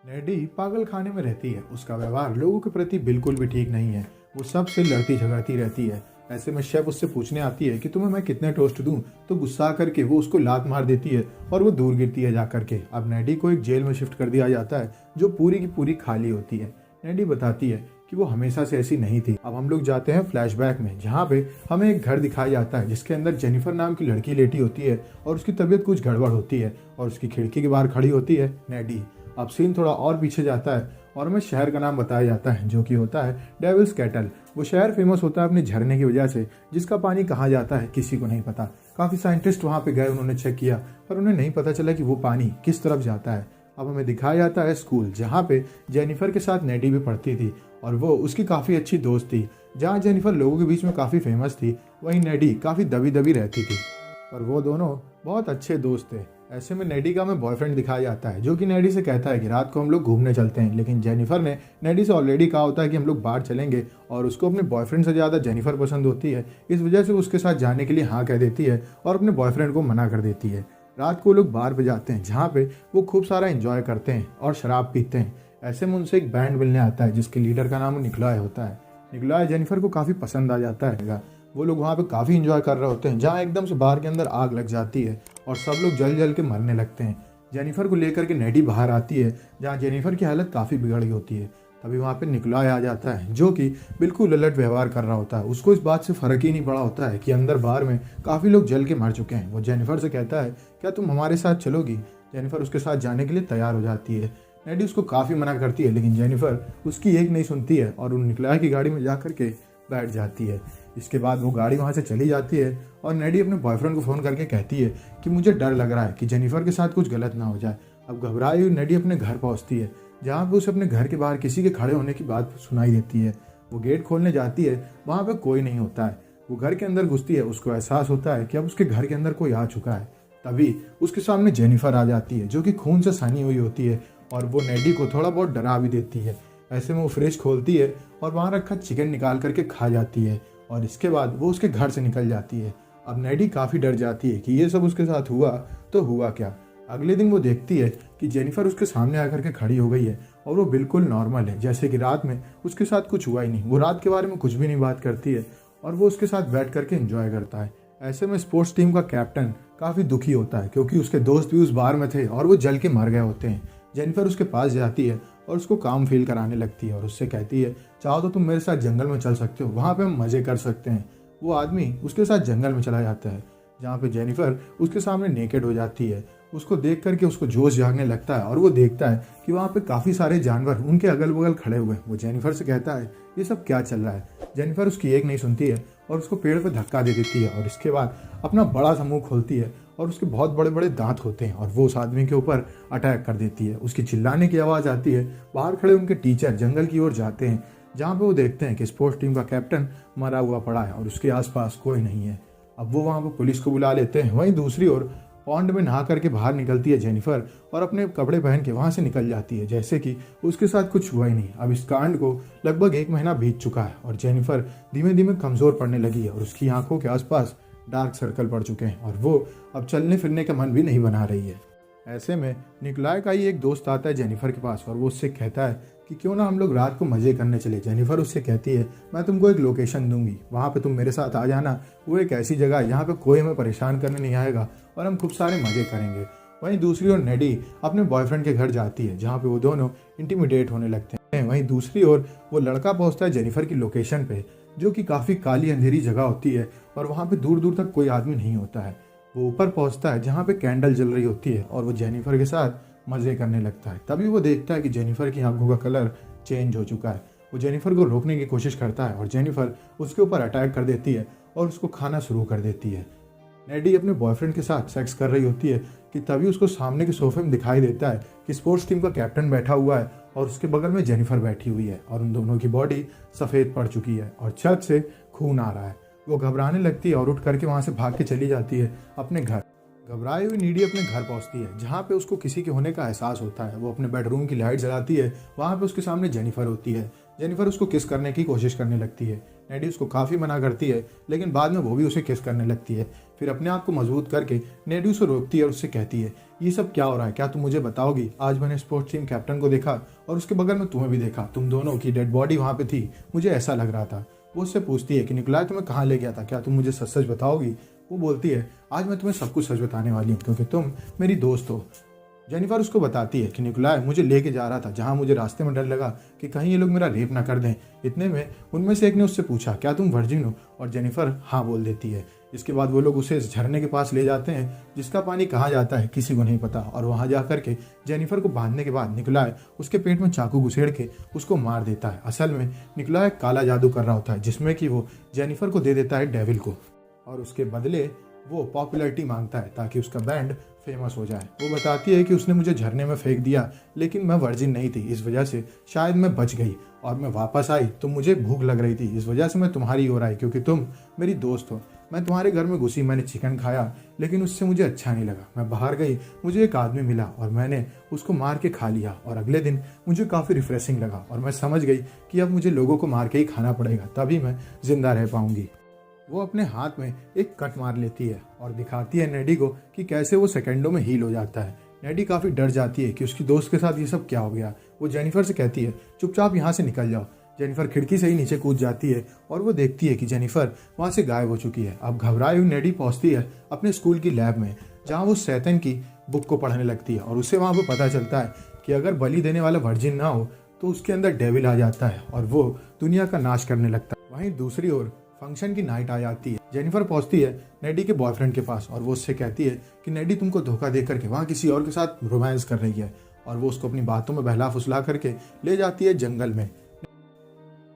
नेडी पागल खाने में रहती है। उसका व्यवहार लोगों के प्रति बिल्कुल भी ठीक नहीं है। वो सबसे लड़ती झगड़ती रहती है। ऐसे में शेफ उससे पूछने आती है कि तुम्हें मैं कितने टोस्ट दूं, तो गुस्सा करके वो उसको लात मार देती है और वो दूर गिरती है जा करके। अब नेडी को एक जेल में शिफ्ट कर दिया जाता है जो पूरी की पूरी खाली होती है। नेडी बताती है कि वो हमेशा से ऐसी नहीं थी। अब हम लोग जाते हैं फ्लैशबैक में, जहाँ पे हमें एक घर दिखाया जाता है जिसके अंदर जेनिफर नाम की लड़की लेटी होती है और उसकी तबीयत कुछ गड़बड़ होती है और उसकी खिड़की के बाहर खड़ी होती है नेडी। अब सीन थोड़ा और पीछे जाता है और हमें शहर का नाम बताया जाता है जो कि होता है डेविल्स कैटल। वो शहर फेमस होता है अपने झरने की वजह से, जिसका पानी कहाँ जाता है किसी को नहीं पता। काफ़ी साइंटिस्ट वहाँ पे गए, उन्होंने चेक किया पर उन्हें नहीं पता चला कि वो पानी किस तरफ जाता है। अब हमें दिखाया जाता है स्कूल, जहाँ पे जेनिफर के साथ नेडी भी पढ़ती थी और वो उसकी काफ़ी अच्छी दोस्त थी। जहाँ जेनिफर लोगों के बीच में काफ़ी फेमस थी, वहीं नेडी काफ़ी दबी दबी रहती थी। पर वो दोनों बहुत अच्छे दोस्त थे। ऐसे में नेडी का हमें बॉयफ्रेंड दिखाया जाता है जो कि नेडी से कहता है कि रात को हम लोग घूमने चलते हैं, लेकिन जेनिफर ने नेडी से ऑलरेडी कहा होता है कि हम लोग बाहर चलेंगे और उसको अपने बॉयफ्रेंड से ज़्यादा जेनिफर पसंद होती है। इस वजह से उसके साथ जाने के लिए हाँ कह देती है और अपने बॉयफ्रेंड को मना कर देती है। रात को लोग बार पे जाते हैं जहाँ पे वो खूब सारा एंजॉय करते हैं और शराब पीते हैं। ऐसे में उनसे एक बैंड मिलने आता है जिसके लीडर का नाम निकोलाई होता है। निकोलाई जेनिफर को काफ़ी पसंद आ जाता है। वो लोग वहाँ पे काफ़ी इंजॉय कर रहे होते हैं जहाँ एकदम से बार के अंदर आग लग जाती है और सब लोग जल जल के मरने लगते हैं। जेनिफर को लेकर के नेडी बाहर आती है जहाँ जेनिफर की हालत काफ़ी बिगड़ गई होती है। तभी वहाँ पे निकोलाई आ जाता है जो कि बिल्कुल उलट व्यवहार कर रहा होता है। उसको इस बात से फ़र्क ही नहीं पड़ा होता है कि अंदर बार में काफ़ी लोग जल के मर चुके हैं। वो जेनिफर से कहता है क्या तुम हमारे साथ चलोगी। जेनिफर उसके साथ जाने के लिए तैयार हो जाती है। नेडी उसको काफ़ी मना करती है लेकिन जेनिफर उसकी एक नहीं सुनती है और उन निकोलाई की गाड़ी में जा करके बैठ जाती है। इसके बाद वो गाड़ी वहाँ से चली जाती है और नेडी अपने बॉयफ्रेंड को फ़ोन करके कहती है कि मुझे डर लग रहा है कि जेनिफर के साथ कुछ गलत ना हो जाए। अब घबराई हुई नेडी अपने घर पहुँचती है जहाँ पे उसे अपने घर के बाहर किसी के खड़े होने की बात सुनाई देती है। वो गेट खोलने जाती है, वहाँ पे कोई नहीं होता है। वो घर के अंदर घुसती है, उसको एहसास होता है कि अब उसके घर के अंदर कोई आ चुका है। तभी उसके सामने जेनिफर आ जाती है जो कि खून से सनी हुई होती है और वो नेडी को थोड़ा बहुत डरा भी देती है। ऐसे में वो फ्रिज खोलती है और वहाँ रखा चिकन निकाल करके खा जाती है और इसके बाद वो उसके घर से निकल जाती है। अब नेडी काफ़ी डर जाती है कि ये सब उसके साथ हुआ तो हुआ क्या। अगले दिन वो देखती है कि जेनिफर उसके सामने आकर के खड़ी हो गई है और वो बिल्कुल नॉर्मल है, जैसे कि रात में उसके साथ कुछ हुआ ही नहीं। वो रात के बारे में कुछ भी नहीं बात करती है और वो उसके साथ बैठ करके एंजॉय करता है। ऐसे में स्पोर्ट्स टीम का कैप्टन काफ़ी दुखी होता है क्योंकि उसके दोस्त भी उस बार में थे और वो जल के मर गए होते हैं। जेनिफर उसके पास जाती है और उसको काम फील कराने लगती है और उससे कहती है चाहो तो तुम मेरे साथ जंगल में चल सकते हो, वहाँ पे हम मज़े कर सकते हैं। वो आदमी उसके साथ जंगल में चला जाता है जहाँ पे जेनिफर उसके सामने नेकेड हो जाती है। उसको देख करके उसको जोश जागने लगता है और वो देखता है कि वहाँ पे काफ़ी सारे जानवर उनके अगल बगल खड़े हुए हैं। वो जेनिफर से कहता है ये सब क्या चल रहा है। जेनिफर उसकी एक नहीं सुनती है और उसको पेड़ पे धक्का दे देती है और इसके बाद अपना बड़ा सा मुंह खोलती है और उसके बहुत बड़े बड़े दांत होते हैं और वो उस आदमी के ऊपर अटैक कर देती है। उसकी चिल्लाने की आवाज़ आती है। बाहर खड़े उनके टीचर जंगल की ओर जाते हैं जहाँ पे वो देखते हैं कि स्पोर्ट्स टीम का कैप्टन मरा हुआ पड़ा है और उसके आसपास कोई नहीं है। अब वो वहाँ पर पुलिस को बुला लेते हैं। वहीं दूसरी ओर पॉन्ड में नहा करके बाहर निकलती है जेनिफर और अपने कपड़े पहन के वहाँ से निकल जाती है जैसे कि उसके साथ कुछ हुआ ही नहीं। अब इस कांड को लगभग 1 महीना बीत चुका है और जेनिफर धीमे धीमे कमज़ोर पड़ने लगी है और उसकी आंखों के आसपास डार्क सर्कल पड़ चुके हैं और वो अब चलने फिरने का मन भी नहीं बना रही है। ऐसे में निकोलाई का ही एक दोस्त आता है जेनिफर के पास और वो उससे कहता है कि क्यों ना हम लोग रात को मज़े करने चले। जेनिफर उससे कहती है मैं तुमको एक लोकेशन दूंगी, वहाँ पे तुम मेरे साथ आ जाना। वो एक ऐसी जगह है जहाँ पे कोई हमें परेशान करने नहीं आएगा और हम खूब सारे मज़े करेंगे। वहीं दूसरी ओर नेडी अपने बॉयफ्रेंड के घर जाती है जहाँ पे वो दोनों इंटीमिडेट होने लगते हैं। वहीं दूसरी ओर वो लड़का पहुँचता है जेनिफर की लोकेशन पे जो कि काफ़ी काली अंधेरी जगह होती है और वहाँ पे दूर दूर तक कोई आदमी नहीं होता है। वो ऊपर पहुँचता है जहाँ पे कैंडल जल रही होती है और वो जेनिफर के साथ मज़े करने लगता है। तभी वो देखता है कि जेनिफर की आंखों का कलर चेंज हो चुका है। वो जेनिफर को रोकने की कोशिश करता है और जेनिफर उसके ऊपर अटैक कर देती है और उसको खाना शुरू कर देती है। नेडी अपने बॉयफ्रेंड के साथ सेक्स कर रही होती है कि तभी उसको सामने के सोफे में दिखाई देता है कि स्पोर्ट्स टीम का कैप्टन बैठा हुआ है और उसके बगल में जेनिफर बैठी हुई है और उन दोनों की बॉडी सफ़ेद पड़ चुकी है और छत से खून आ रहा है। वो घबराने लगती है और उठ करके वहाँ से भाग के चली जाती है अपने घर। घबराई हुई नीडी अपने घर पहुंचती है जहाँ पे उसको किसी के होने का एहसास होता है। वो अपने बेडरूम की लाइट जलाती है। वहाँ पे उसके सामने जेनिफर होती है। जेनिफर उसको किस करने की कोशिश करने लगती है। नेडी उसको काफ़ी मना करती है लेकिन बाद में वो भी उसे किस करने लगती है। फिर अपने आप को मजबूत करके नेडी उसे रोकती है और उससे कहती है, ये सब क्या हो रहा है, क्या तुम मुझे बताओगी? आज मैंने स्पोर्ट्स टीम कैप्टन को देखा और उसके बगल में तुम्हें भी देखा, तुम दोनों की डेड बॉडी वहाँ पे थी, मुझे ऐसा लग रहा था। वो उससे पूछती है कि निकोलाई तुम्हें कहाँ ले गया था, क्या तुम मुझे सच सच बताओगी? वो बोलती है, आज मैं तुम्हें सब कुछ सच बताने वाली हूँ क्योंकि तुम मेरी दोस्त हो। जेनिफर उसको बताती है कि निकोलाई मुझे लेके जा रहा था जहाँ मुझे रास्ते में डर लगा कि कहीं ये लोग मेरा रेप ना कर दें। इतने में उनमें से एक ने उससे पूछा, क्या तुम वर्जिन हो? और जेनिफर हाँ बोल देती है। इसके बाद वो लोग उसे इस झरने के पास ले जाते हैं जिसका पानी कहाँ जाता है किसी को नहीं पता, और वहाँ जा करके जेनिफर को बांधने के बाद निकोलाई उसके पेट में चाकू घुसेड़ के उसको मार देता है। असल में निकोलाई काला जादू कर रहा होता है जिसमें कि वो जेनिफर को दे देता है डेविल को, और उसके बदले वो पॉपुलैरिटी मांगता है ताकि उसका बैंड फेमस हो जाए। वो बताती है कि उसने मुझे झरने में फेंक दिया लेकिन मैं वर्जिन नहीं थी, इस वजह से शायद मैं बच गई, और मैं वापस आई तो मुझे भूख लग रही थी, इस वजह से मैं तुम्हारी ओर आई क्योंकि तुम मेरी दोस्त हो। मैं तुम्हारे घर में घुसी, मैंने चिकन खाया लेकिन उससे मुझे अच्छा नहीं लगा। मैं बाहर गई, मुझे एक आदमी मिला और मैंने उसको मार के खा लिया, और अगले दिन मुझे काफ़ी रिफ्रेशिंग लगा और मैं समझ गई कि अब मुझे लोगों को मार के ही खाना पड़ेगा, तभी मैं जिंदा रह पाऊंगी। वो अपने हाथ में एक कट मार लेती है और दिखाती है नेडी को कि कैसे वो सेकंडों में हील हो जाता है। नेडी काफ़ी डर जाती है कि उसकी दोस्त के साथ ये सब क्या हो गया। वो जेनिफर से कहती है, चुपचाप यहाँ से निकल जाओ। जेनिफर खिड़की से ही नीचे कूद जाती है और वो देखती है कि जेनिफर वहाँ से गायब हो चुकी है। अब घबराई हुई नेडी पहुँचती है अपने स्कूल की लैब में जहाँ वो शैतान की बुक को पढ़ने लगती है, और उससे वहाँ पर पता चलता है कि अगर बलि देने वाला वर्जिन ना हो तो उसके अंदर डेविल आ जाता है और वो दुनिया का नाश करने लगता है। वहीं दूसरी ओर फंक्शन की नाइट आ जाती है। जेनिफर पहुंचती है नेडी के बॉयफ्रेंड के पास और वो उससे कहती है कि नेडी तुमको धोखा दे करके वहाँ किसी और के साथ रोमांस कर रही है, और वो उसको अपनी बातों में बहला फुसला करके ले जाती है जंगल में।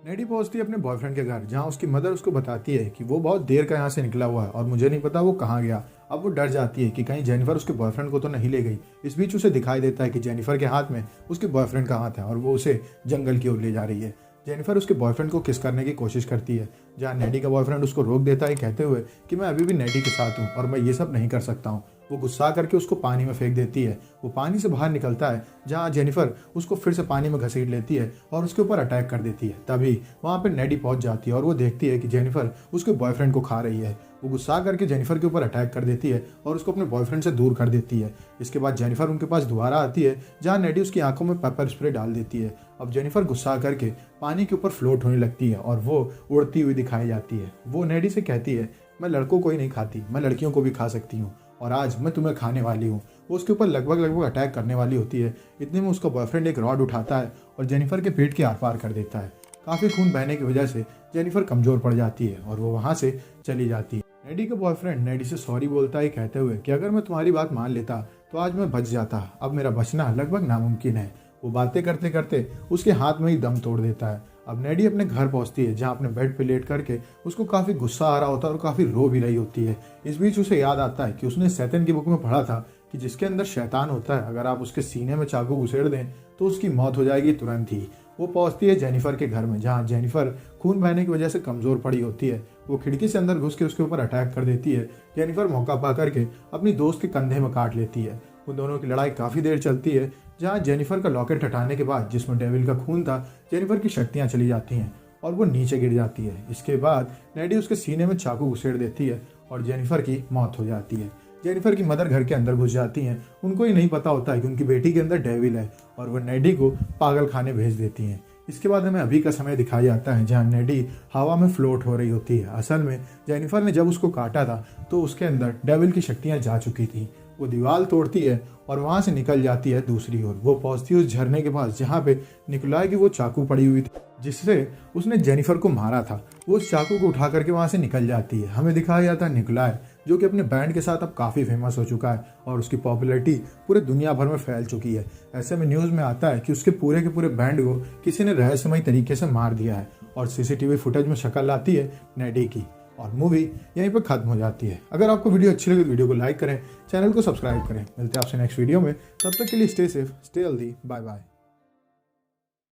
नेडी पहुंचती है अपने बॉयफ्रेंड के घर जहाँ उसकी मदर उसको बताती है कि वो बहुत देर का यहाँ से निकला हुआ है और मुझे नहीं पता वो कहाँ गया। अब वो डर जाती है कि कहीं जेनिफर उसके बॉयफ्रेंड को तो नहीं ले गई। इस बीच उसे दिखाई देता है कि जेनिफर के हाथ में उसके बॉयफ्रेंड का हाथ है और वो उसे जंगल की ओर ले जा रही है। जेनिफर उसके बॉयफ्रेंड को किस करने की कोशिश करती है जहाँ नेडी का बॉयफ्रेंड उसको रोक देता है कहते हुए कि मैं अभी भी नेडी के साथ हूँ और मैं ये सब नहीं कर सकता हूँ। वो गुस्सा करके उसको पानी में फेंक देती है। वो पानी से बाहर निकलता है जहाँ जेनिफर उसको फिर से पानी में घसीट लेती है और उसके ऊपर अटैक कर देती है। तभी वहाँ पर नेडी पहुँच जाती है और वो देखती है कि जेनिफर उसके बॉयफ्रेंड को खा रही है। वो गुस्सा करके जेनिफर के ऊपर अटैक कर देती है और उसको अपने बॉयफ्रेंड से दूर कर देती है। इसके बाद जेनिफर उनके पास दोबारा आती है जहाँ नेडी उसकी आंखों में पेपर स्प्रे डाल देती है। अब जेनिफर गुस्सा करके पानी के ऊपर फ्लोट होने लगती है और वो उड़ती हुई दिखाई जाती है। वो नेडी से कहती है, मैं लड़कों को ही नहीं खाती, मैं लड़कियों को भी खा सकती हूँ और आज मैं तुम्हें खाने वाली हूँ। वो उसके ऊपर लगभग अटैक करने वाली होती है। इतने में उसका बॉयफ्रेंड एक रॉड उठाता है और जेनिफर के पेट के आर पार कर देता है। काफ़ी खून बहने की वजह से जेनिफर कमज़ोर पड़ जाती है और वो वहाँ से चली जाती है। नेडी का बॉयफ्रेंड नेडी से सॉरी बोलता है कहते हुए कि अगर मैं तुम्हारी बात मान लेता तो आज मैं बच जाता, अब मेरा बचना लगभग नामुमकिन है। वो बातें करते करते उसके हाथ में ही दम तोड़ देता है। अब नेडी अपने घर पहुंचती है जहां अपने बेड पे लेट करके उसको काफ़ी गुस्सा आ रहा होता है और काफ़ी रो भी रही होती है। इस बीच उसे याद आता है कि उसने शैतान की बुक में पढ़ा था कि जिसके अंदर शैतान होता है अगर आप उसके सीने में चाकू घुसेड़ दें तो उसकी मौत हो जाएगी तुरंत ही। वो पहुंचती है जेनिफर के घर में जहाँ जेनिफर खून बहने की वजह से कमज़ोर पड़ी होती है। वो खिड़की से अंदर घुस के उसके ऊपर अटैक कर देती है। जेनिफर मौका पा करके अपनी दोस्त के कंधे में काट लेती है। उन दोनों की लड़ाई काफ़ी देर चलती है जहाँ जेनिफर का लॉकेट हटाने के बाद जिसमें डेविल का खून था जेनिफर की शक्तियाँ चली जाती हैं और वो नीचे गिर जाती है। इसके बाद नेडी उसके सीने में चाकू घुसेड़ देती है और जेनिफर की मौत हो जाती है। जेनिफर की मदर घर के अंदर घुस जाती हैं। उनको ही नहीं पता होता है कि उनकी बेटी के अंदर डेविल है और वो नेडी को पागल खाने भेज देती हैं। इसके बाद हमें अभी का समय दिखाया जाता है जहाँ नेडी हवा में फ्लोट हो रही होती है। असल में जेनिफर ने जब उसको काटा था तो उसके अंदर डेविल की शक्तियाँ जा चुकी थी। वो दीवार तोड़ती है और वहाँ से निकल जाती है दूसरी ओर। वो पहुँचती है उस झरने के पास जहाँ पे निकोलाई की वो चाकू पड़ी हुई थी जिससे उसने जेनिफर को मारा था। वो उस चाकू को उठा करके वहाँ से निकल जाती है। हमें दिखाया जाता है निकोलाई जो कि अपने बैंड के साथ अब काफ़ी फेमस हो चुका है और उसकी पॉपुलैरिटी पूरे दुनिया भर में फैल चुकी है। ऐसे में न्यूज़ में आता है कि उसके पूरे के पूरे बैंड को किसी ने रहस्यमय तरीके से मार दिया है और सीसीटीवी फुटेज में शक्ल आती है नेडी की और मूवी यहीं पर खत्म हो जाती है। अगर आपको वीडियो अच्छी लगी तो वीडियो को लाइक करें, चैनल को सब्सक्राइब करें। मिलते हैं आपसे नेक्स्ट वीडियो में, तब तक के लिए stay safe, stay healthy, bye bye.